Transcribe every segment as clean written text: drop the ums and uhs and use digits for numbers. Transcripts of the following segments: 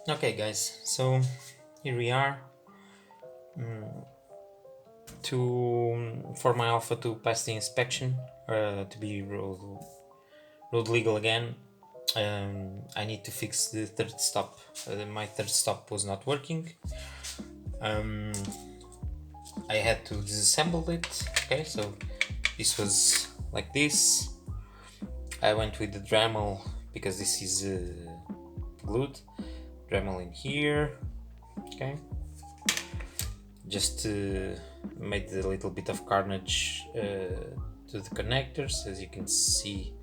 Okay guys, so here we are for my Alpha to pass the inspection, to be road legal again. I need to fix the third stop. My third stop was not working. um, I had to disassemble it. Okay, so this was like this. I went with the Dremel because this is glued. Dremel in here. Okay, just made a little bit of carnage to the connectors, as you can see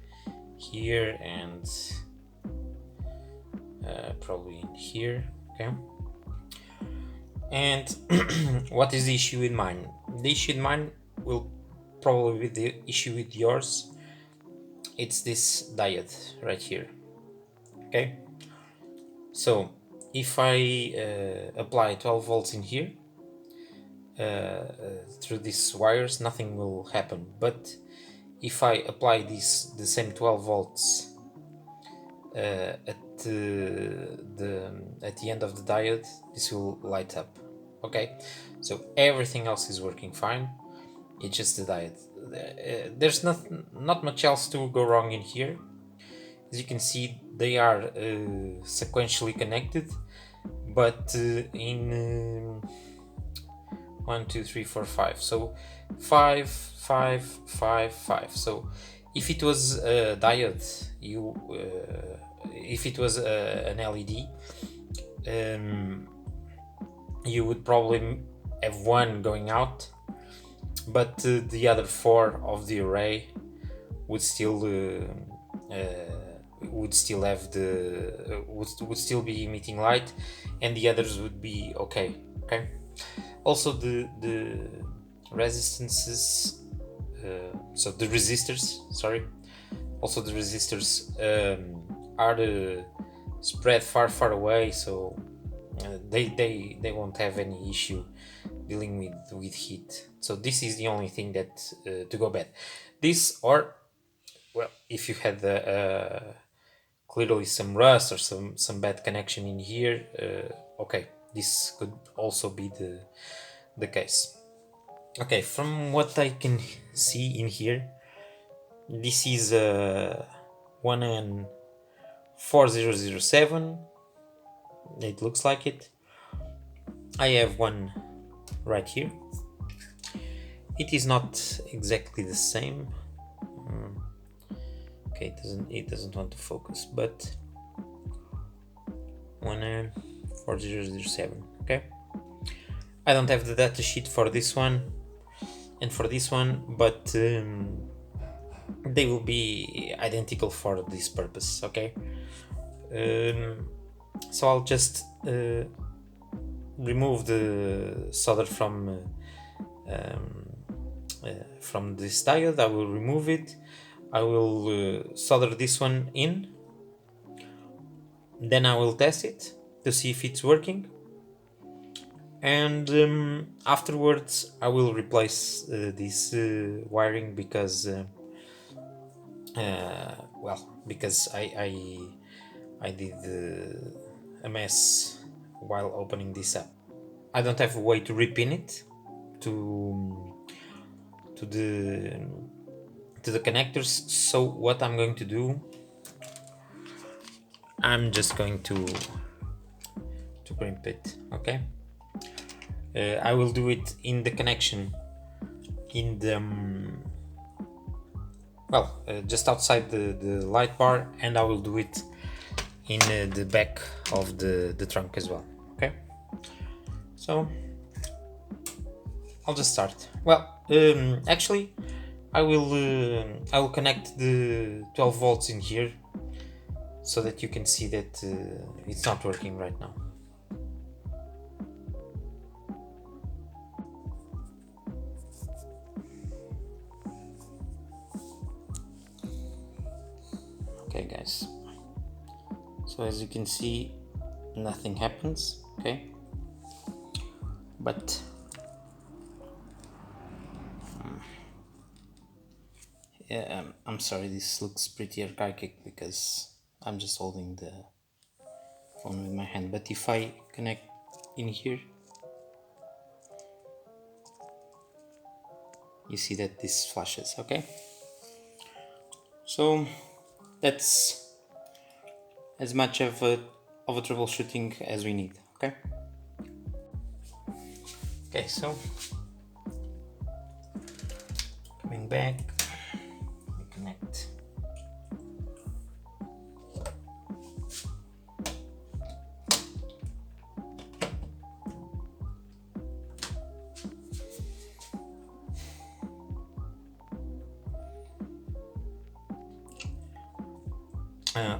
here, and probably in here. Okay, and what is the issue with mine? The issue with mine will probably be the issue with yours. It's this diode right here. Okay, so if I apply 12 volts in here through these wires, nothing will happen. But if I apply the same 12 volts at the end of the diode, this will light up. Okay, so everything else is working fine. It's just the diode. There's not much else to go wrong in here. As you can see, they are sequentially connected, but in 1 2 3 4 5, so 5 5 5 5. So if it was a diode, if it was an LED, you would probably have one going out, but the other 4 of the array would still have would still be emitting light, and the others would be okay. Okay. Also, the resistances, so the resistors, sorry. Also, the resistors are spread far away, so they won't have any issue dealing with heat. So this is the only thing that to go bad. This, or well, if you had clearly some rust or some bad connection in here, okay, this could also be the case. Okay, from what I can see in here, this is a 1N4007. It looks like it. I have one right here. It is not exactly the same. Okay, it doesn't want to focus, but 1N4007. Okay, I don't have the data sheet for this one and for this one, but they will be identical for this purpose. Okay, so I'll just remove the solder from this diode. I will remove it. I will solder this one in, then I will test it to see if it's working, and afterwards I will replace this wiring because because I did a mess while opening this up. I don't have a way to repin it to the connectors, so what I'm going to do, I'm just going to crimp it. Okay, I will do it in the connection in the just outside the light bar, and I will do it in the back of the trunk as well. Okay, so I'll just start. Well, actually I will connect the 12 volts in here so that you can see that it's not working right now. Okay guys, so as you can see, nothing happens. Okay, but yeah, I'm sorry, this looks pretty archaic because I'm just holding phone with my hand, but if I connect in here, you see that this flashes. Okay, so that's as much of a troubleshooting as we need. Okay, so coming back, we connect.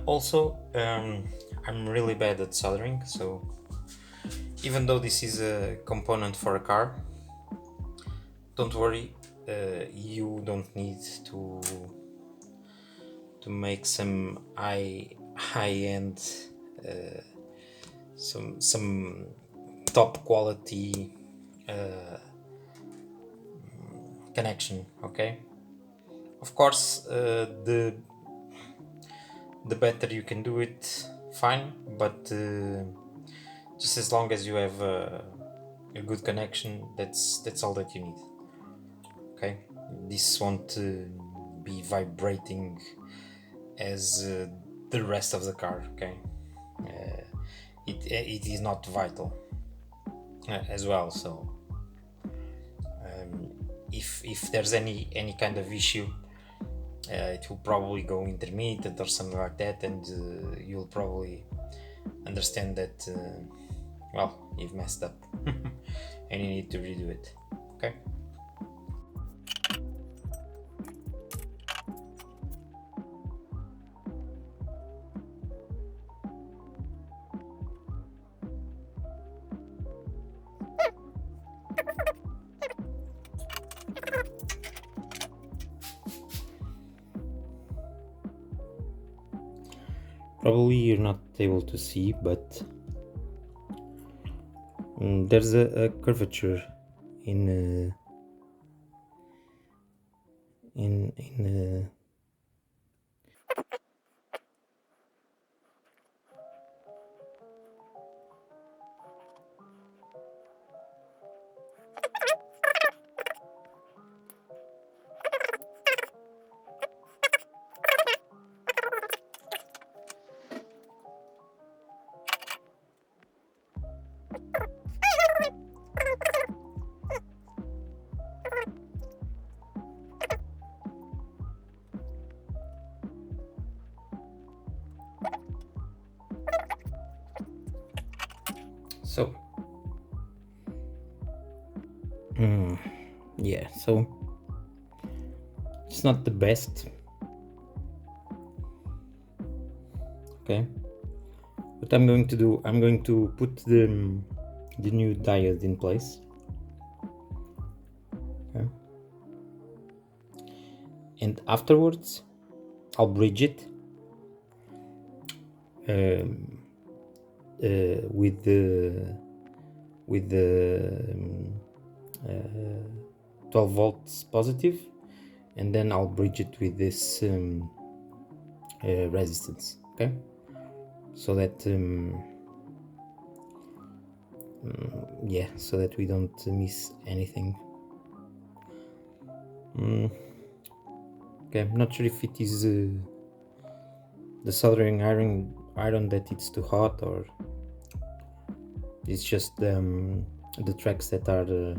Also, I'm really bad at soldering, so even though this is a component for a car, don't worry, you don't need to make some high-end, some top quality connection. Okay, of course, the better you can do it, fine, but just as long as you have a good connection, that's all that you need. Okay, this won't be vibrating as the rest of the car. Okay, it is not vital as well. So if there's any kind of issue, it will probably go intermittent or something like that, and you'll probably understand that well, you've messed up and you need to redo it. Okay. Probably you're not able to see, but there's a curvature in so yeah, so it's not the best. Okay, what I'm going to do, I'm going to put the new diode in place. Okay, and afterwards I'll bridge it with the 12 volts positive, and then I'll bridge it with this resistance. Okay, so that yeah, so that we don't miss anything. Okay, I'm not sure if it is the soldering iron that it's too hot, or it's just the tracks that are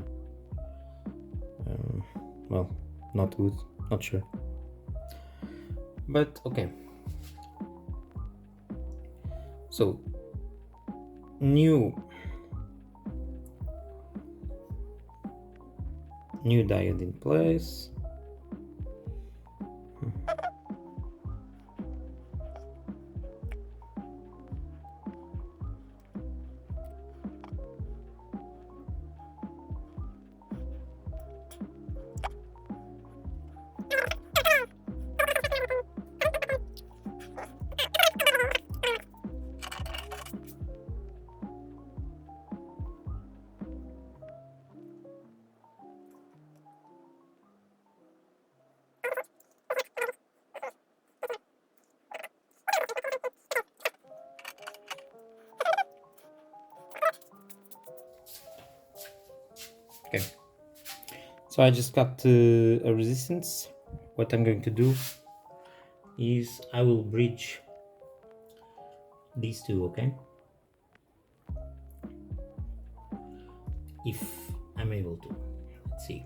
well, not good, not sure, but okay. So new diode in place. Okay, so I just got a resistance. What I'm going to do is I will bridge these two, okay? If I'm able to. Let's see.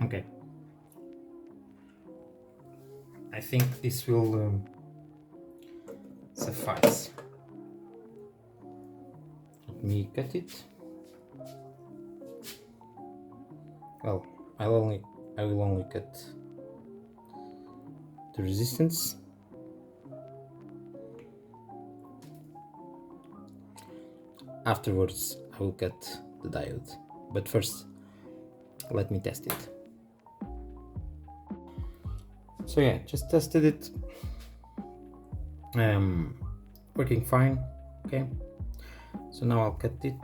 Okay, I think this will suffice. Let me cut it. Well, I will only cut the resistance. Afterwards, I will cut the diode. But first, let me test it. So yeah, just tested it. Working fine. Okay. So now I'll cut it.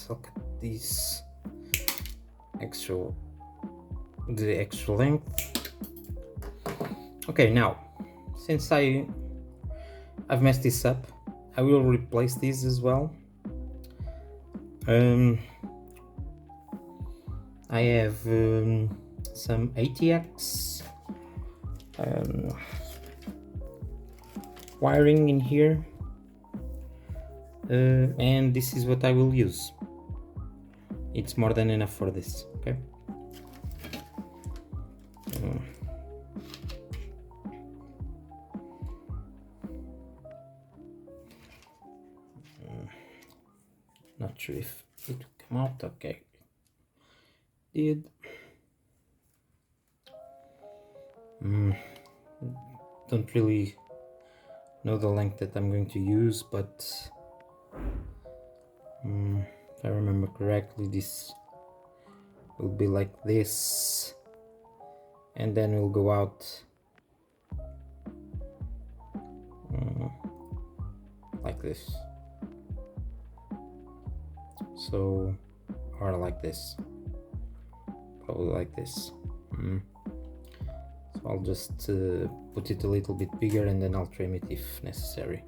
I'll cut these the extra length. Okay, now since I've messed this up, I will replace these as well. I have some ATX wiring in here, and this is what I will use. It's more than enough for this. Okay. Not sure if it will come out. Okay, did. Don't really know the length that I'm going to use, but if I remember correctly, this will be like this, and then we'll go out like this. So, or like this, probably like this. So I'll just put it a little bit bigger, and then I'll trim it if necessary.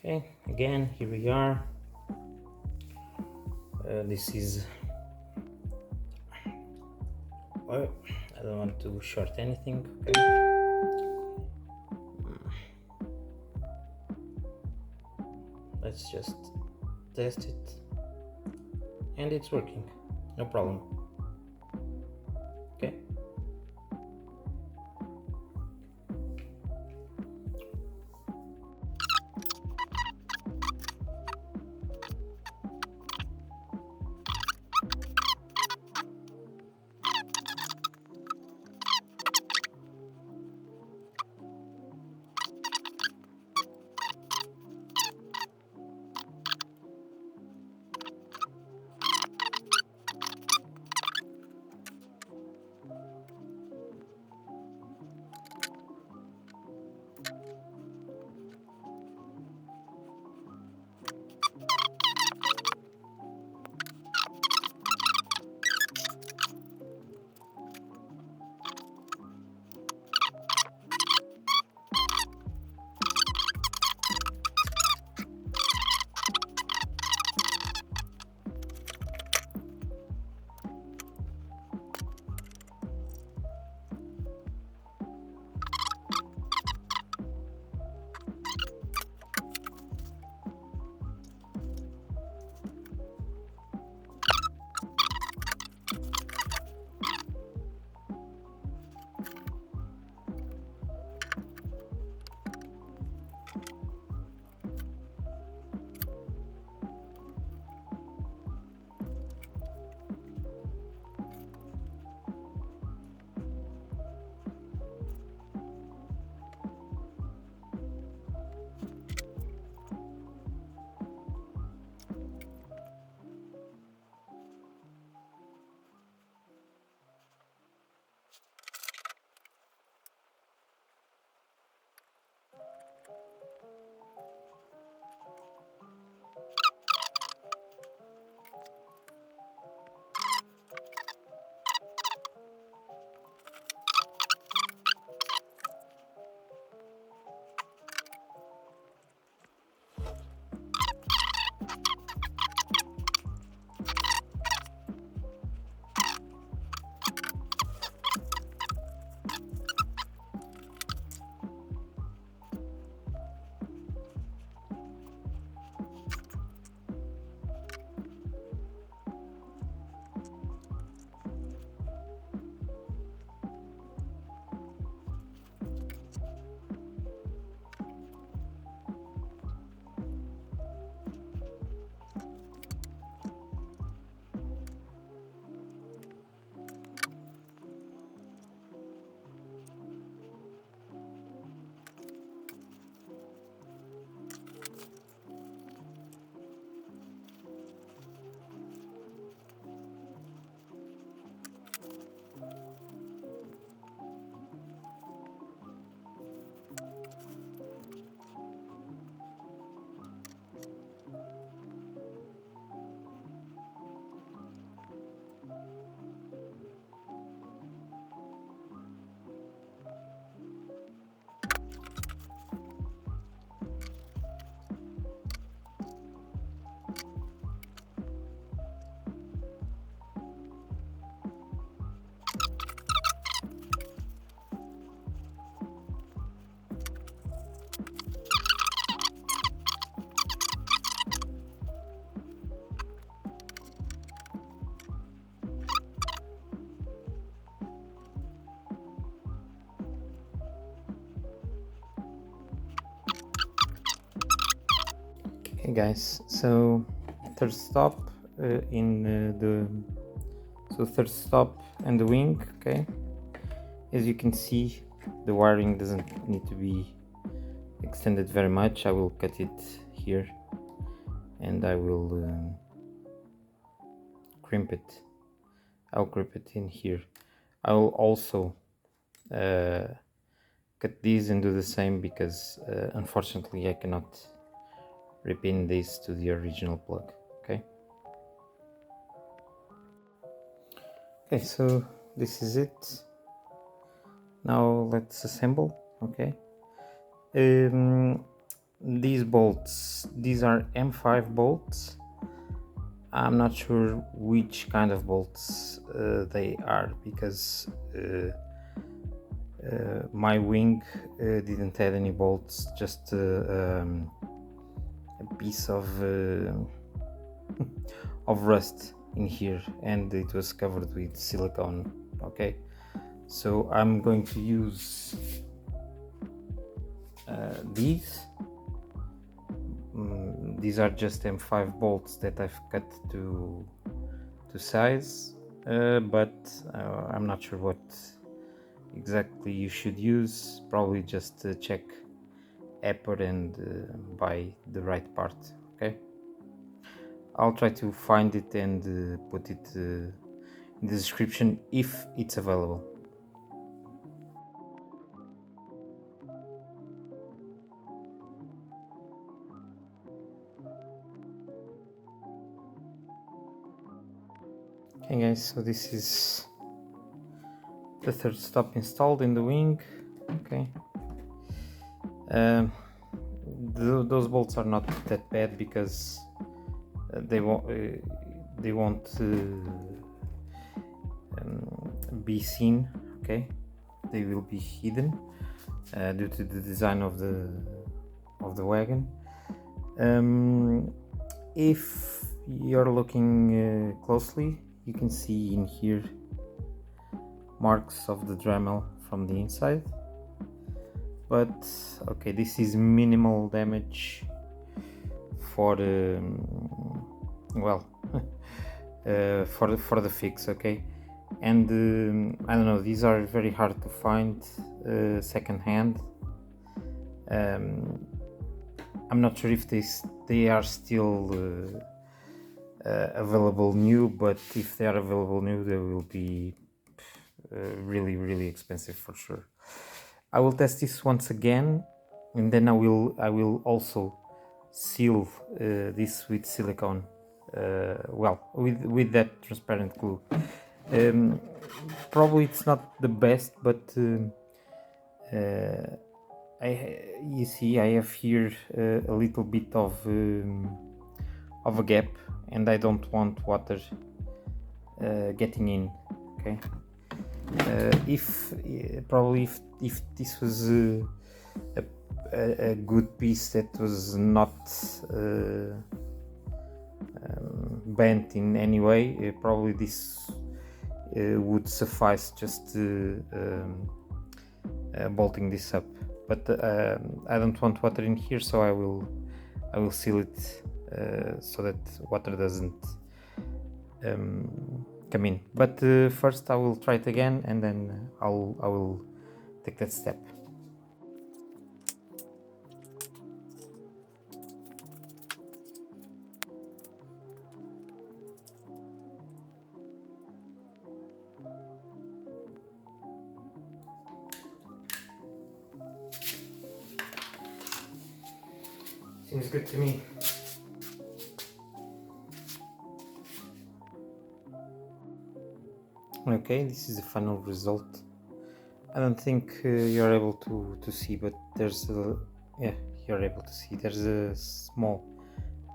Okay, again, here we are. This is, well, I don't want to short anything. Okay. Let's just test it, and it's working, no problem. Okay. Okay guys, so third stop third stop and the wing. Okay, as you can see, the wiring doesn't need to be extended very much. I will cut it here and I will crimp it. I'll crimp it in here. I will also cut these and do the same because unfortunately I cannot repin this to the original plug. Okay, so this is it. Now let's assemble. Okay, these bolts, these are M5 bolts. I'm not sure which kind of bolts they are, because my wing didn't have any bolts, just a piece of rust in here, and it was covered with silicone. Okay, so I'm going to use these. These are just M5 bolts that I've cut to size, but I'm not sure what exactly you should use. Probably just check Apple and buy the right part. Okay, I'll try to find it and put it in the description if it's available. Okay guys, so this is the third stop installed in the wing. Okay, those bolts are not that bad because they won't be seen. Okay, they will be hidden due to the design of the wagon. If you're looking closely, you can see in here marks of the Dremel from the inside, but okay, this is minimal damage for the for the fix. Okay, and I don't know, these are very hard to find second hand. I'm not sure if they are still available new, but if they are available new, they will be really expensive for sure. I will test this once again, and then I will also seal this with silicone, with that transparent glue. Probably it's not the best, but you see I have here a little bit of a gap, and I don't want water getting in. Okay, if this was a good piece that was not bent in any way, probably this would suffice just bolting this up. But I don't want water in here, so I will seal it so that water doesn't come in. But first I will try it again, and then I will take that step. Seems good to me. Okay, this is the final result. I don't think you're able to see, but there's you're able to see there's a small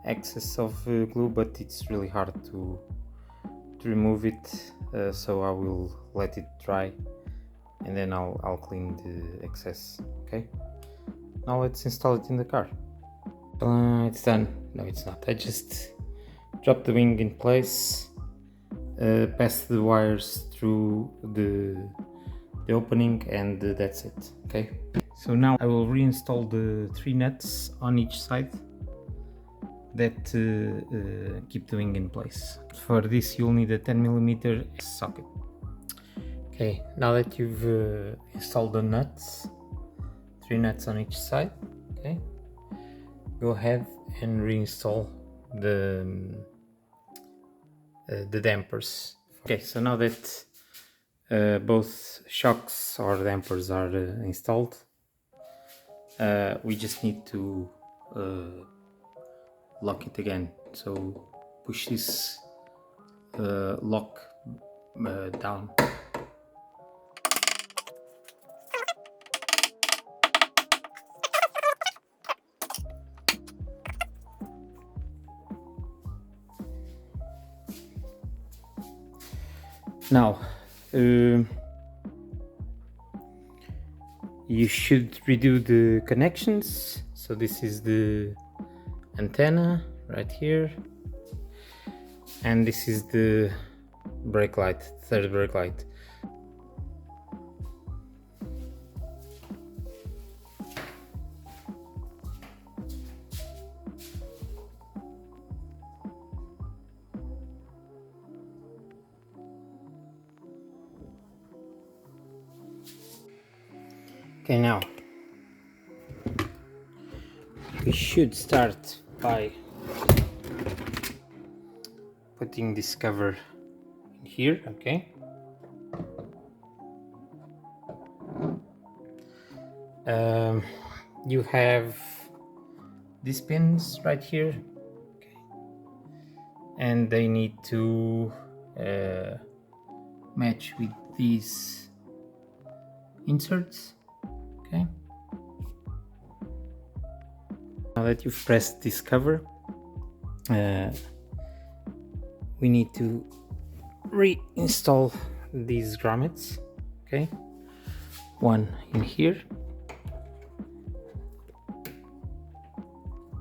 excess of glue, but it's really hard to remove it, so I will let it dry, and then I'll clean the excess. Okay, now let's install it in the car. It's done. No, it's not. I just dropped the wing in place, passed the wires through the opening, and that's it. Okay, so now I will reinstall the 3 nuts on each side that keep the wing in place. For this you'll need a 10mm socket. Okay, now that you've installed the nuts, 3 nuts on each side, okay, go ahead and reinstall the dampers. Okay, so now that both shocks or dampers are installed, we just need to lock it again. So push this lock down. Now you should redo the connections. So this is the antenna right here, and this is the brake light, third brake light. Okay, now we should start by putting this cover in here. Okay, you have these pins right here, okay, and they need to match with these inserts. Okay, now that you've pressed this cover, we need to reinstall these grommets. Okay, one in here,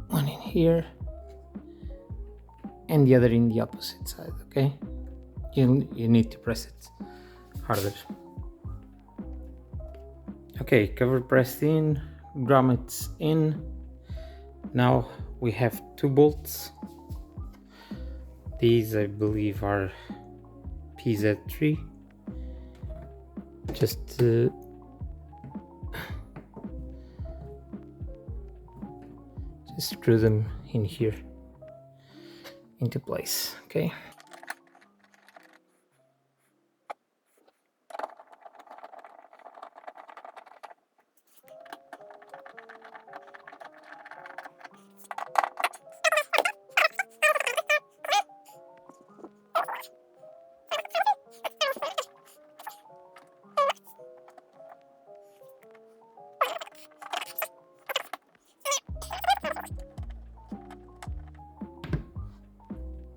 one in here, and the other in the opposite side. Okay, you need to press it harder. Okay, cover pressed in, grommets in. Now we have two bolts. These, I believe, are PZ3. Just screw them in here into place. Okay.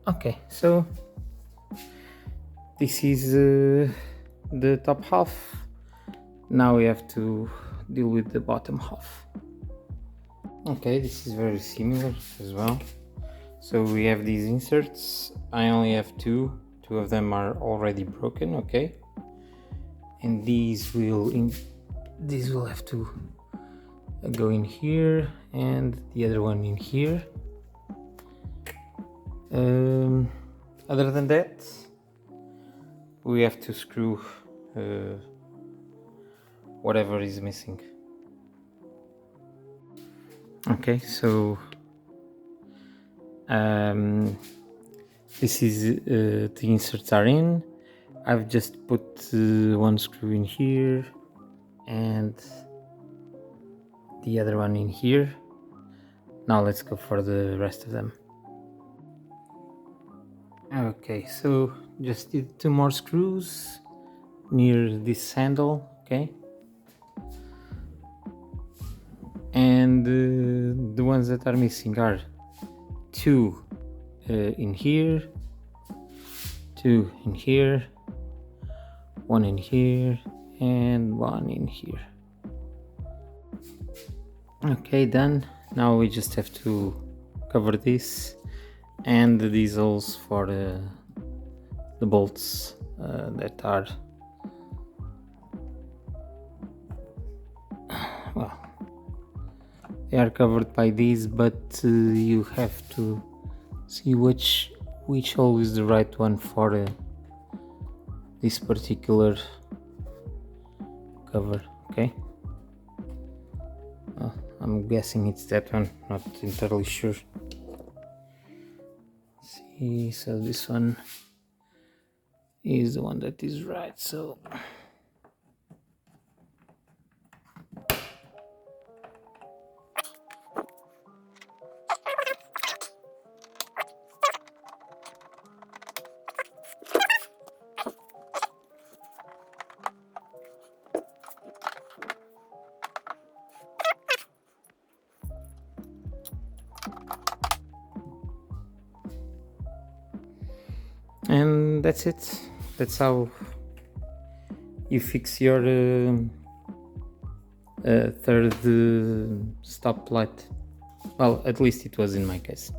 Okay, so this is the top half. Now we have to deal with the bottom half. Okay, this is very similar as well. So we have these inserts. I only have two of them are already broken. Okay, and these will have to go in here, and the other one in here. Other than that, we have to screw whatever is missing. Okay, so this is the inserts are in. I've just put one screw in here and the other one in here. Now let's go for the rest of them. Okay, so just did two more screws near this handle. Okay, and the ones that are missing are two in here, two in here, one in here, and one in here. Okay, done. Now we just have to cover this and these holes for the bolts that are, well, they are covered by these, but you have to see which hole is the right one for this particular cover. Okay, well, I'm guessing it's that one, not entirely sure. See, so this one is the one that is right. So and that's it. that's how you fix your third stop light. Well, at least it was in my case.